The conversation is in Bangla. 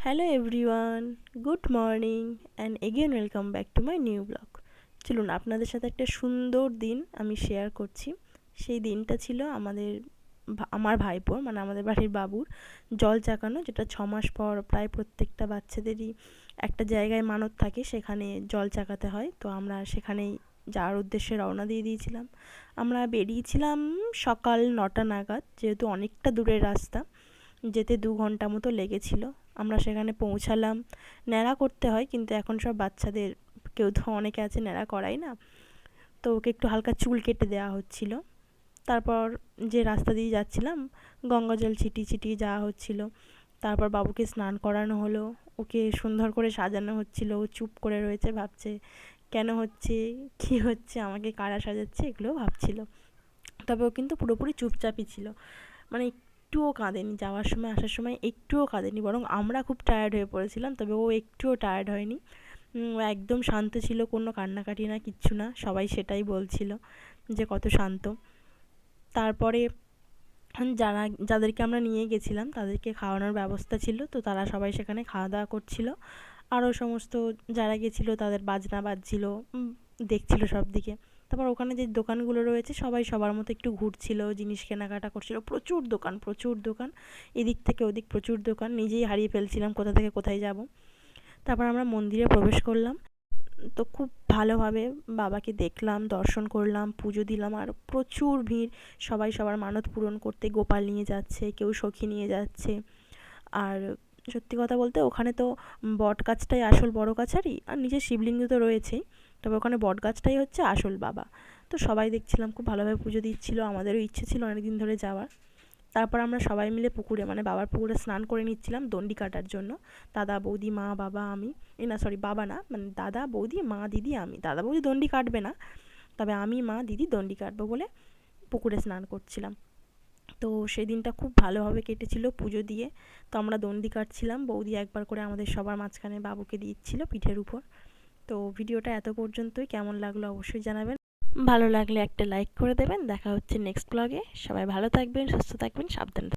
Hello everyone, good morning and again welcome back to my new blog. চলুন আপনাদের সাথে একটা সুন্দর দিন আমি শেয়ার করছি। সেই দিনটা ছিল আমার ভাইপোর মানে আমাদের বাড়ির বাবুর জল চাকানো, যেটা 6 মাস পর প্রায় প্রত্যেকটা বাচ্চাদেরই একটা জায়গায় মানত থাকে, সেখানে জল চাকাতে হয়। তো আমরা সেখানেই যাওয়ার উদ্দেশ্যে রওনা দিয়ে দিয়েছিলাম। আমরা বেরিয়েছিলাম সকাল 9টা নাগাদ, যেহেতু অনেকটা দূরের রাস্তা, যেতে 2 ঘন্টা মতো লেগেছিল। আমরা সেখানে পৌঁছালাম। ন্যাড়া করতে হয়, কিন্তু এখন সব বাচ্চাদের কেউ তো অনেকে আছে ন্যাড়া করাই না, তো ওকে একটু হালকা চুল কেটে দেওয়া হচ্ছিল। তারপর যে রাস্তা দিয়ে যাচ্ছিলাম গঙ্গা জল ছিটিয়ে ছিটিয়ে যাওয়া হচ্ছিল। তারপর বাবুকে স্নান করানো হলো, ওকে সুন্দর করে সাজানো হচ্ছিল। ও চুপ করে রয়েছে, ভাবছে কেন হচ্ছে, কী হচ্ছে, আমাকে কারা সাজাচ্ছে, এগুলো ভাবছিল। তবে ও কিন্তু পুরোপুরি চুপচাপই ছিল, মানে একটুও কাঁদেনি। যাওয়ার সময় আসার সময় একটুও কাঁদেনি, বরং আমরা খুব টায়ার্ড হয়ে পড়েছিলাম, তবে ও একটুও টায়ার্ড হয়নি। ও একদম শান্ত ছিল, কোনো কান্নাকাটি না, কিচ্ছু না। সবাই সেটাই বলছিল যে কত শান্ত। তারপরে যাদেরকে আমরা নিয়ে গেছিলাম তাদেরকে খাওয়ানোর ব্যবস্থা ছিল, তো তারা সবাই সেখানে খাওয়া দাওয়া করছিল। আরও সমস্ত যারা গেছিলো তাদের বাজনা বাজছিল, দেখছিল সব দিকে। তারপর ওখানে যে দোকানগুলো রয়েছে সবাই সবার মতো একটু ঘুরছিল, জিনিস কেনাকাটা করছিল। প্রচুর দোকান, প্রচুর দোকান, এদিক থেকে ওদিক প্রচুর দোকান। নিজেই হারিয়ে ফেলছিলাম কোথা থেকে কোথায় যাব। তারপর আমরা মন্দিরে প্রবেশ করলাম। তো খুব ভালোভাবে বাবাকে দেখলাম, দর্শন করলাম, পুজো দিলাম। আর প্রচুর ভিড়, সবাই সবার মানত পূরণ করতে গোপাল নিয়ে যাচ্ছে, কেউ সখী নিয়ে যাচ্ছে। আর সত্যি কথা বলতে ওখানে তো বট গাছটাই আসল বড় কাছারি, আর নিচে শিবলিঙ্গ তো রয়েছেই, তবে ওখানে বট গাছটাই হচ্ছে আসল বাবা। তো সবাই দেখছিলাম খুব ভালোভাবে পুজো দিচ্ছিল, আমাদেরও ইচ্ছে ছিল অনেক দিন ধরে যাওয়ার। তারপর আমরা সবাই মিলে পুকুরে মানে বাবার পুকুরে স্নান করে নিচ্ছিলাম দণ্ডি কাটার জন্য। দাদা বৌদি মা বাবা আমি, না সরি বাবা না, মানে দাদা বৌদি মা দিদি আমি। দাদা বৌদি দণ্ডি কাটবে না, তবে আমি মা দিদি দণ্ডি কাটবো বলে পুকুরে স্নান করছিলাম। তো সেই দিনটা খুব ভালোভাবে কেটেছিল পুজো দিয়ে। তো আমরা দণ্ডি কাটছিলাম, বৌদি একবার করে আমাদের সবার মাঝখানে বাবুকে দিচ্ছিল পিঠের উপর। তো ভিডিওটা এত পর্যন্তই, কেমন লাগলো অবশ্যই জানাবেন। ভালো লাগলে একটা লাইক করে দেবেন। দেখা হচ্ছে নেক্সট ব্লগে। সবাই ভালো থাকবেন, সুস্থ থাকবেন, সাবধানে থাকবেন।